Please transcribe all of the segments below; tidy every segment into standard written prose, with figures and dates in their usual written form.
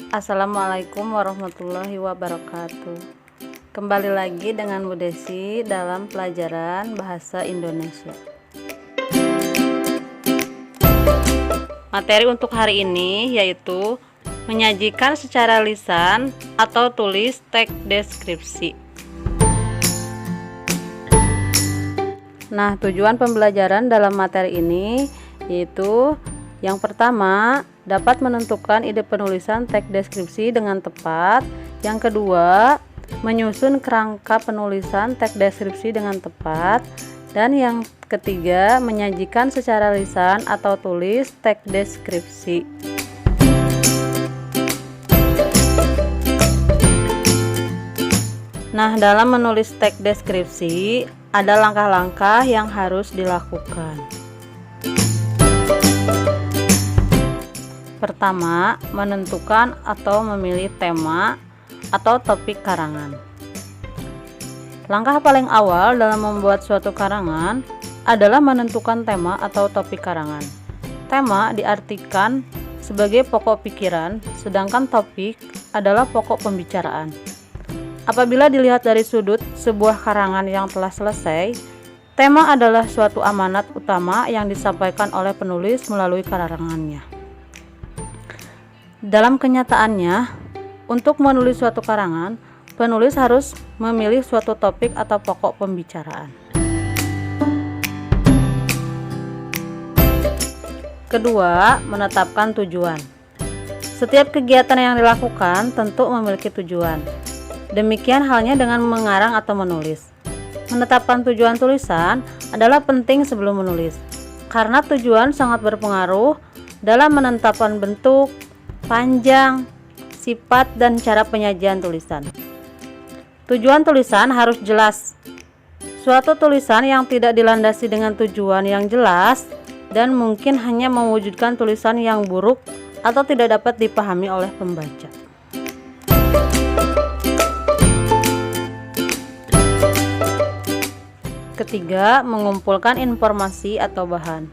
Assalamualaikum warahmatullahi wabarakatuh. Kembali lagi dengan Bu Desi dalam pelajaran Bahasa Indonesia. Materi untuk hari ini yaitu menyajikan secara lisan atau tulis teks deskripsi. Nah, tujuan pembelajaran dalam materi ini yaitu yang pertama, dapat menentukan ide penulisan teks deskripsi dengan tepat. Yang kedua, menyusun kerangka penulisan teks deskripsi dengan tepat. Dan yang ketiga, menyajikan secara lisan atau tulis teks deskripsi. Nah, dalam menulis teks deskripsi, ada langkah-langkah yang harus dilakukan. Pertama, menentukan atau memilih tema atau topik karangan. Langkah paling awal dalam membuat suatu karangan adalah menentukan tema atau topik karangan. Tema diartikan sebagai pokok pikiran, sedangkan topik adalah pokok pembicaraan. Apabila dilihat dari sudut sebuah karangan yang telah selesai, tema adalah suatu amanat utama yang disampaikan oleh penulis melalui karangannya. Dalam kenyataannya, untuk menulis suatu karangan, penulis harus memilih suatu topik atau pokok pembicaraan. Kedua, menetapkan tujuan. Setiap kegiatan yang dilakukan tentu memiliki tujuan. Demikian halnya dengan mengarang atau menulis. Menetapkan tujuan tulisan adalah penting sebelum menulis, karena tujuan sangat berpengaruh dalam menetapkan bentuk, panjang, sifat, dan cara penyajian tulisan. Tujuan tulisan harus jelas. Suatu tulisan yang tidak dilandasi dengan tujuan yang jelas dan mungkin hanya mewujudkan tulisan yang buruk atau tidak dapat dipahami oleh pembaca. Ketiga, mengumpulkan informasi atau bahan.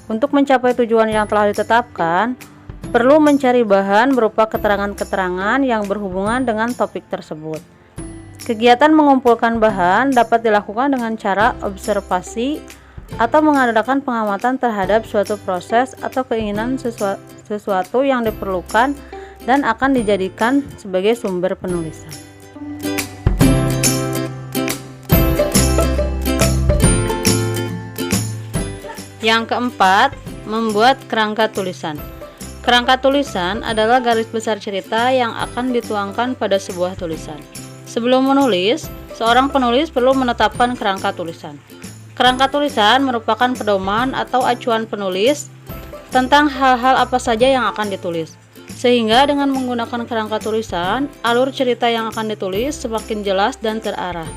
Untuk mencapai tujuan yang telah ditetapkan, perlu mencari bahan berupa keterangan-keterangan yang berhubungan dengan topik tersebut. Kegiatan mengumpulkan bahan dapat dilakukan dengan cara observasi atau mengadakan pengamatan terhadap suatu proses atau keinginan sesuatu yang diperlukan dan akan dijadikan sebagai sumber penulisan. Yang keempat, membuat kerangka tulisan. Kerangka tulisan adalah garis besar cerita yang akan dituangkan pada sebuah tulisan. Sebelum menulis, seorang penulis perlu menetapkan kerangka tulisan. Kerangka tulisan merupakan pedoman atau acuan penulis tentang hal-hal apa saja yang akan ditulis. Sehingga dengan menggunakan kerangka tulisan, alur cerita yang akan ditulis semakin jelas dan terarah.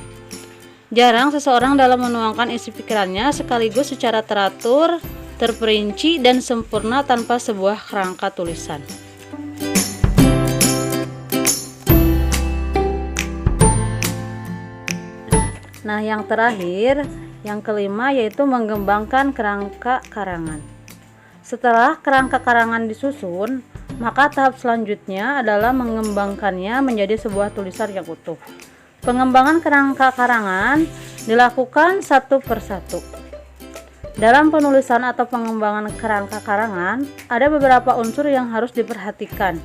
Jarang seseorang dalam menuangkan isi pikirannya sekaligus secara teratur, terperinci, dan sempurna tanpa sebuah kerangka tulisan. Nah, yang terakhir, yang kelima, yaitu mengembangkan kerangka karangan. Setelah kerangka karangan disusun, maka tahap selanjutnya adalah mengembangkannya menjadi sebuah tulisan yang utuh. Pengembangan kerangka karangan dilakukan satu persatu. Dalam penulisan atau pengembangan kerangka karangan, ada beberapa unsur yang harus diperhatikan,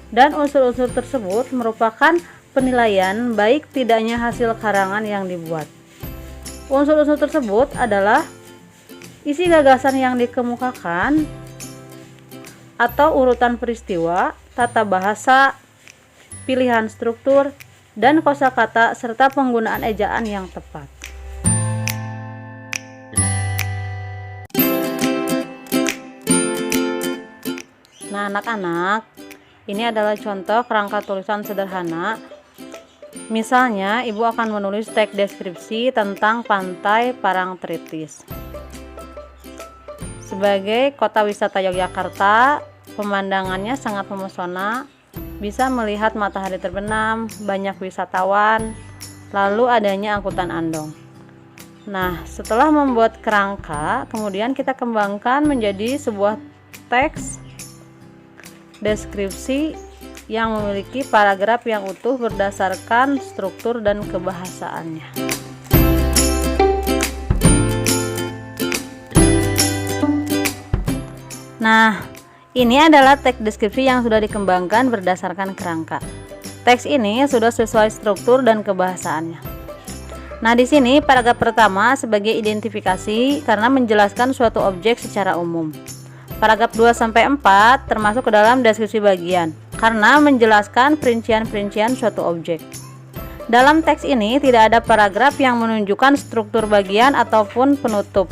dan unsur-unsur tersebut merupakan penilaian baik tidaknya hasil karangan yang dibuat. Unsur-unsur tersebut adalah isi gagasan yang dikemukakan atau urutan peristiwa, tata bahasa, pilihan struktur, dan kosakata serta penggunaan ejaan yang tepat. Nah, anak-anak, ini adalah contoh kerangka tulisan sederhana. Misalnya, ibu akan menulis teks deskripsi tentang Pantai Parangtritis. Sebagai kota wisata Yogyakarta, pemandangannya sangat memesona, bisa melihat matahari terbenam, banyak wisatawan, lalu adanya angkutan andong. Nah, setelah membuat kerangka, kemudian kita kembangkan menjadi sebuah teks deskripsi yang memiliki paragraf yang utuh berdasarkan struktur dan kebahasaannya. Nah, ini adalah teks deskripsi yang sudah dikembangkan berdasarkan kerangka. Teks ini sudah sesuai struktur dan kebahasaannya. Nah, di sini paragraf pertama sebagai identifikasi karena menjelaskan suatu objek secara umum. Paragraf 2 sampai 4 termasuk ke dalam deskripsi bagian karena menjelaskan perincian-perincian suatu objek. Dalam teks ini tidak ada paragraf yang menunjukkan struktur bagian ataupun penutup.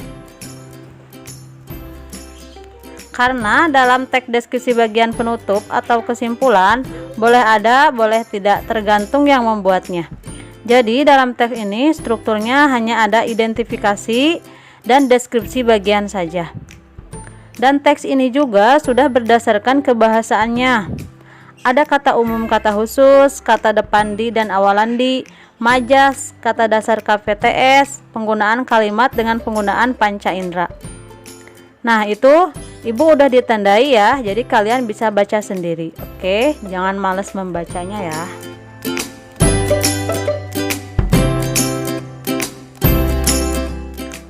Karena dalam teks deskripsi bagian penutup atau kesimpulan boleh ada, boleh tidak, tergantung yang membuatnya. Jadi dalam teks ini strukturnya hanya ada identifikasi dan deskripsi bagian saja. Dan teks ini juga sudah berdasarkan kebahasaannya. Ada kata umum, kata khusus, kata depan di dan awalan di, majas, kata dasar KVTS, penggunaan kalimat dengan penggunaan panca indera. Nah, itu Ibu udah ditandai ya, jadi kalian bisa baca sendiri. Oke, jangan males membacanya ya.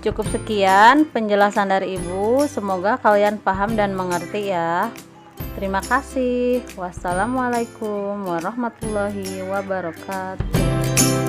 Cukup sekian penjelasan dari Ibu, semoga kalian paham dan mengerti ya. Terima kasih. Wassalamualaikum warahmatullahi wabarakatuh.